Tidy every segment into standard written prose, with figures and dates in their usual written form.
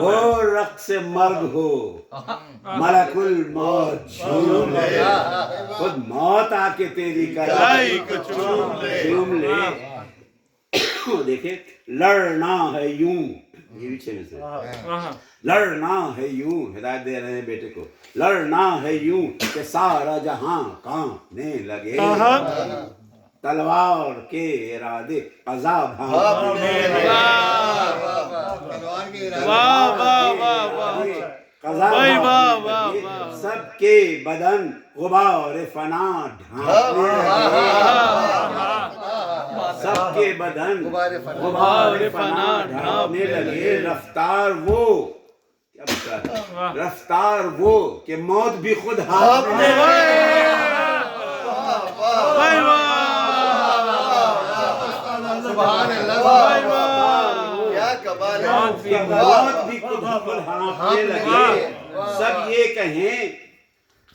وہ رقص مرگ ہو ملک الموت جھوم لے، خود موت آ کے تیری کلائی کو چوم لے۔ دیکھیں لڑنا ہے یوں، یہ بھی 6 میں سے لڑنا ہے یوں، ہدایت دے رہے ہیں بیٹے کو، لڑنا ہے یوں کہ سارا جہاں کانپنے لگے، تلوار کے ارادے قضا بھانپنے لگے، قضا بھانپنے لگے، سب کے بدن غبار فنا ڈھانپنے لگے، سب کے بدن غبار فنا ڈھانپنے لگے، رفتار وہ رفتار وہ کہ موت بھی خود ہانپنے لگے، کہ موت بھی خود ہانپنے لگے۔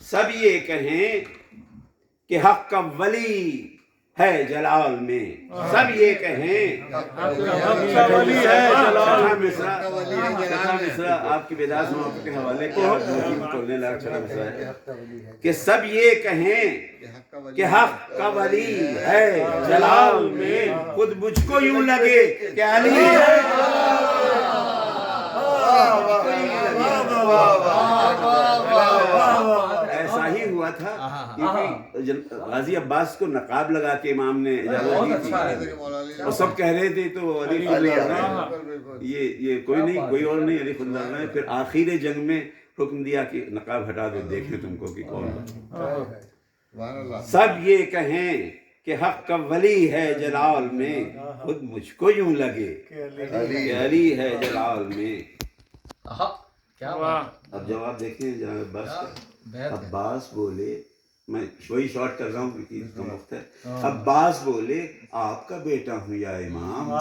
سب یہ کہیں کہ حق کا ولی ہے جلال میں، سب یہ کہیں مصرع آپ کی بیداز موقع کے حوالے کہ سب یہ کہیں کہ حق کا ولی ہے جلال میں، خود مجھ کو یوں لگے کہ علی ہے، ایسا ہی ہوا تھا کیونکہ غازی عباس کو نقاب لگا کے امام نے اجازت دی تھی اور سب کہہ رہے تھے تو علی خود لڑنا ہے، یہ کوئی نہیں، کوئی اور نہیں، علی خود لڑنا ہے۔ پھر آخر جنگ میں حکم دیا کہ نقاب ہٹا دو، دیکھیں تم کو کہ کون۔ سب یہ کہیں کہ حق کا ولی ہے جلال میں، خود مجھ کو یوں لگے کہ علی ہے جلال میں۔ اب جواب دیکھیں جناب عباس کا۔ عباس بولے، میں وہی شارٹ کر رہا ہوں کیونکہ اس کا وقت ہے، عباس بولے آپ کا بیٹا ہوں یا امام،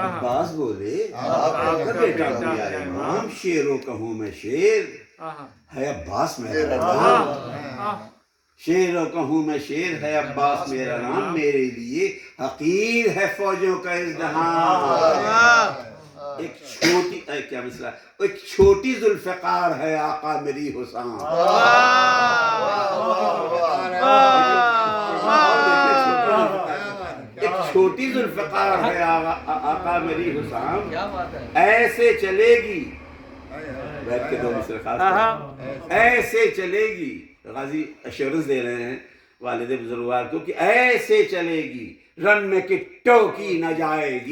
عباس بولے آپ کا بیٹا ہوں یا امام، شیروں کہوں میں شیر ہے عباس میرا نام، شیروں کہوں میں شیر ہے عباس میرا نام، میرے لیے حقیر ہے فوجوں کا ازدحام، ایک چھوٹی کیا مسئلہ، ایک چھوٹی ذوالفقار ہے آقا میری حسام، ایک چھوٹی ذوالفقار ہے آقا میری حسام، ایسے چلے گی، بیٹھ کے 2 مصرع خاص کر، ایسے چلے گی، غازی ایشورنس دے رہے ہیں والد بزرگوار کو کہ ایسے چلے گی، رن میں کہ ٹوکی نہ جائے گی۔